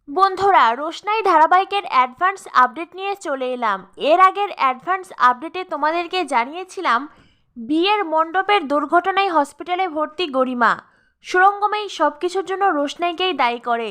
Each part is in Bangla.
বন্ধুরা, রোশনাই ধারাবাহিকের অ্যাডভান্স আপডেট নিয়ে চলে এলাম। এর আগের অ্যাডভান্স আপডেটে তোমাদেরকে জানিয়েছিলাম বিয়ের মণ্ডপের দুর্ঘটনায় হসপিটালে ভর্তি গরিমা সুরঙ্গমেই সব কিছুর জন্য রোশনাইকেই দায়ী করে।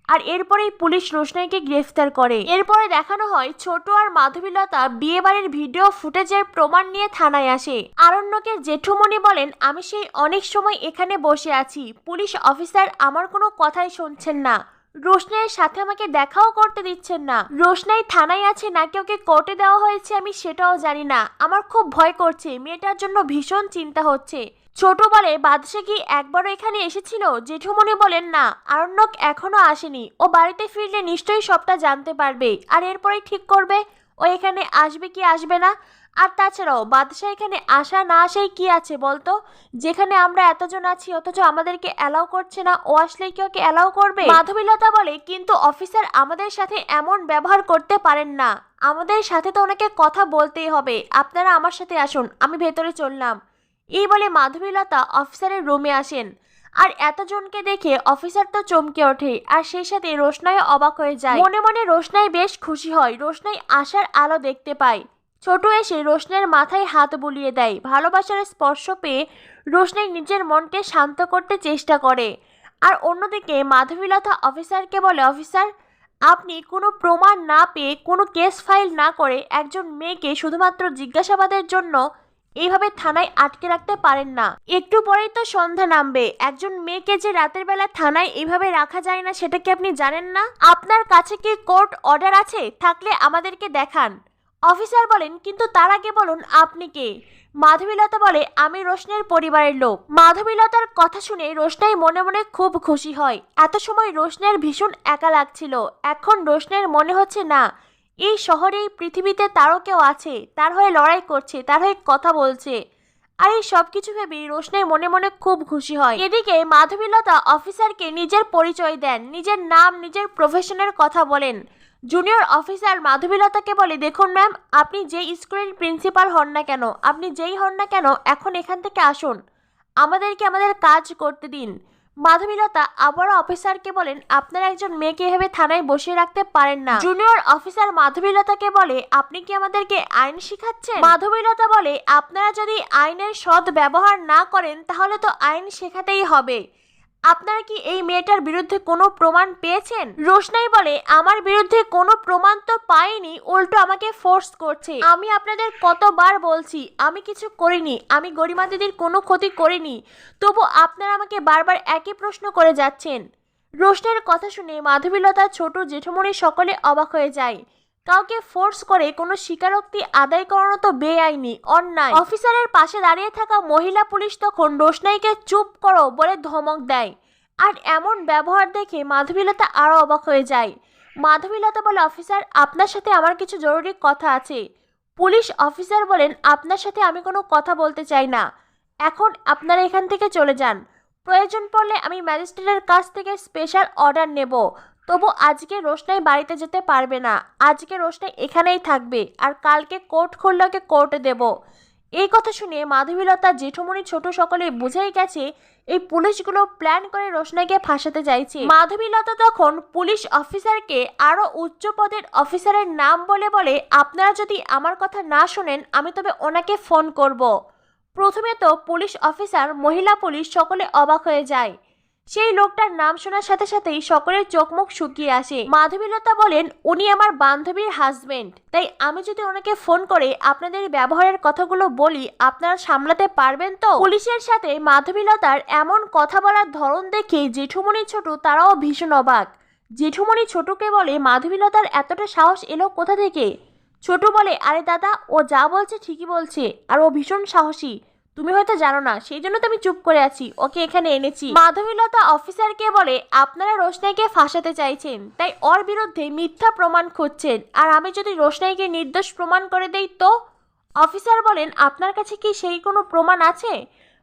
আর এরপরেই পুলিশ রোশনাইকে গ্রেফতার করে। এরপরে দেখানো হয় ছোট আর মাধবীলতা বিয়ে বাড়ির ভিডিও ফুটেজের প্রমাণ নিয়ে থানায় আসে। আরণ্যকের জেঠুমণি বলেন, আমি সেই অনেক সময় এখানে বসে আছি, পুলিশ অফিসার আমার কোনো কথাই শুনছেন না, রোশনাইয়ের সাথে আমাকে দেখাও করতে দিচ্ছেন না। রোশনাই থানায় আছে নাকি ওকে কোর্টে দেওয়া হয়েছে আমি সেটাও জানি না। আমার খুব ভয় করছে, মেয়েটার জন্য ভীষণ চিন্তা হচ্ছে। ছোট বলে, বাদশা কি একবারও এখানে এসেছিল? জেঠুমণি বলেন, না, আরণ্যক এখনো আসেনি, ও বাড়িতে ফিরলে নিশ্চয়ই সবটা জানতে পারবে, আর এরপরেই ঠিক করবে ও এখানে আসবে কি আসবে না। আর তাছাড়াও বাদশা এখানে আসা না আসাই কি আছে বলতো? যেখানে আমরা এতজন আছি অথচ আমাদেরকে অ্যালাউ করছে না, ও আসলেই কি ওকে অ্যালাউ করবে? মাধবীলতা বলে, কিন্তু অফিসার আমাদের সাথে এমন ব্যবহার করতে পারেন না, আমাদের সাথে তো ওনাকে কথা বলতেই হবে, আপনারা আমার সাথে আসুন, আমি ভেতরে চললাম। এই বলে মাধবীলতা অফিসারের রুমে আসেন। আর এতজনকে দেখে অফিসার তো চমকে ওঠে, আর সেই সাথে রোশনাইও অবাক হয়ে যায়। মনে মনে রোশনাই বেশ খুশি হয়, রোশনাই আসার আলো দেখতে পায়। ছোট এসে রোশনাইয়ের মাথায় হাত বুলিয়ে দেয়। ভালোবাসার স্পর্শ পেয়ে রোশনাই নিজের মনকে শান্ত করতে চেষ্টা করে। আর অন্যদিকে মাধবীলতা অফিসারকে বলে, অফিসার, আপনি কোনো প্রমাণ না পেয়ে, কোনো কেস ফাইল না করে একজন মেয়েকে শুধুমাত্র জিজ্ঞাসাবাদের জন্য এইভাবে থানায় আটকে রাখতে পারেন না। একটু পরেই তো সন্ধ্যা নামবে, একজন মেয়েকে যে রাতের বেলা থানায় এইভাবে রাখা যায় না সেটা কি আপনি জানেন না? আপনার কাছে কি কোর্ট অর্ডার আছে? থাকলে আমাদেরকে দেখান। অফিসার বলেন, কিন্তু তার আগে বলুন আপনি কে? মাধবীলতা বলে, আমি রোশনাইয়ের পরিবারের লোক। মাধবীলতার কথা শুনে রোশনাই মনে মনে খুব খুশি হয়। এত সময় রোশনাইয়ের ভীষণ একা লাগছিল, এখন রোশনাইয়ের মনে হচ্ছে না, এই শহরে এই পৃথিবীতে তারও কেউ আছে, তার হয়ে লড়াই করছে, তার হয়ে কথা বলছে। আর এই সব কিছু ভেবেই রোশনাই মনে মনে খুব খুশি হয়। এদিকে মাধবীলতা অফিসারকে নিজের পরিচয় দেন, নিজের নাম, নিজের প্রফেশনের কথা বলেন। জুনিয়র অফিসার মাধবীলতাকে বলে, দেখুন ম্যাম, আপনি যেই স্কুলের প্রিন্সিপাল হন না কেন, আপনি যেই হন না কেন, এখন এখান থেকে আসুন, আমাদেরকে আমাদের কাজ করতে দিন। মাধবীলতা আবারও অফিসারকে বলেন, আপনারা একজন মেয়েকে এভাবে থানায় বসিয়ে রাখতে পারেন না। জুনিয়র অফিসার মাধবীলতাকে বলে, আপনি কি আমাদেরকে আইন শিখাচ্ছেন? মাধবীলতা বলে, আপনারা যদি আইনের সৎ ব্যবহার না করেন তাহলে তো আইন শেখাতেই হবে। আপনারা কি এই মেয়েটার বিরুদ্ধে কোনো প্রমাণ পেয়েছেন? রোশনাই বলে, আমার বিরুদ্ধে কোনো প্রমাণ তো পাইনি, উল্টো আমাকে ফোর্স করছে। আমি আপনাদের কতবার বলছি আমি কিছু করিনি, আমি গরিমা দিদির কোনো ক্ষতি করিনি, তবু আপনারা আমাকে বারবার একই প্রশ্ন করে যাচ্ছেন। রোশনাইয়ের কথা শুনে মাধবীলতা, ছোট, জেঠুমণি সকলে অবাক হয়ে যায়। কাউকে ফোর্স করে কোনো স্বীকারোক্তি আদায় করানো তো বেআইনি, অন্যায়। অফিসারের পাশে দাঁড়িয়ে থাকা মহিলা পুলিশ তখন রোশনাইকে চুপ করো বলে ধমক দেয়। আর এমন ব্যবহার দেখে মাধবীলতা আরও অবাক হয়ে যায়। মাধবীলতা বলে, অফিসার, আপনার সাথে আমার কিছু জরুরি কথা আছে। পুলিশ অফিসার বলেন, আপনার সাথে আমি কোনো কথা বলতে চাই না, এখন আপনারা এখান থেকে চলে যান, প্রয়োজন পড়লে আমি ম্যাজিস্ট্রেটের কাছ থেকে স্পেশাল অর্ডার নেব, তবু আজকে রোশনাই বাড়িতে যেতে পারবে না, আজকে রোশনাই এখানেই থাকবে, আর কালকে কোর্ট খুললে ওকে কোর্টে দেব। এই কথা শুনে মাধবীলতা, জেঠুমণি, ছোট সকলে বুঝেই গেছে এই পুলিশগুলো প্ল্যান করে রোশনাইকে ফাঁসাতে চাইছে। মাধবীলতা তখন পুলিশ অফিসারকে আরো উচ্চ পদের অফিসারের নাম বলে বলে, আপনারা যদি আমার কথা না শোনেন আমি তবে ওনাকে ফোন করব। প্রথমে তো পুলিশ অফিসার, মহিলা পুলিশ সকলে অবাক হয়ে যায়। সেই লোকটার নাম শোনার সাথে সাথেই সকলের চোখ মুখ শুকিয়ে আসে। মাধবীলতা বলেন, উনি আমার বান্ধবীর হাজবেন্ড, তাই আমি যদি ওনাকে ফোন করে আপনাদের ব্যবহারের কথাগুলো বলি আপনারা সামলাতে পারবেন তো? পুলিশের সাথে মাধবীলতার এমন কথা বলার ধরন দেখে জেঠুমণি, ছোট তারাও ভীষণ অবাক। জেঠুমণি ছোটকে বলে, মাধবীলতার এতটা সাহস এলো কোথা থেকে? ছোট বলে, আরে দাদা, ও যা বলছে ঠিকই বলছে, আর ও ভীষণ সাহসী, তুমি হয়তো জানো না, সেই জন্য তো আমি চুপ করে আছি, ওকে এখানে এনেছি। মাধবীলতা অফিসারকে বলে, আপনারা রোশনাইকে ফাঁসাতে চাইছেন, তাই ওর বিরুদ্ধে মিথ্যা প্রমাণ খুঁজছেন, আর আমি যদি রোশনাইকে নির্দোষ প্রমাণ করে দেই তো? অফিসার বলেন, আপনার কাছে কি সেই কোনো প্রমাণ আছে?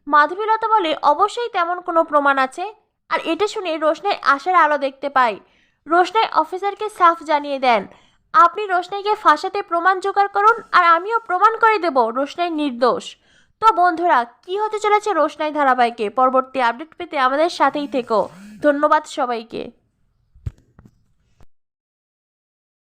মাধবীলতা বলে, অবশ্যই তেমন কোনো প্রমাণ আছে। আর এটা শুনে রোশনাই আশার আলো দেখতে পায়। রোশনাই অফিসারকে সাফ জানিয়ে দেন, আপনি রোশনাইকে ফাঁসাতে প্রমাণ জোগাড় করুন, আর আমিও প্রমাণ করে দেব রোশনাই নির্দোষ। তো বন্ধুরা, কি হতে চলেছে রোশনাই ধারাবাহিকে পরবর্তী আপডেট পেতে আমাদের সাথেই থেকো। ধন্যবাদ সবাইকে।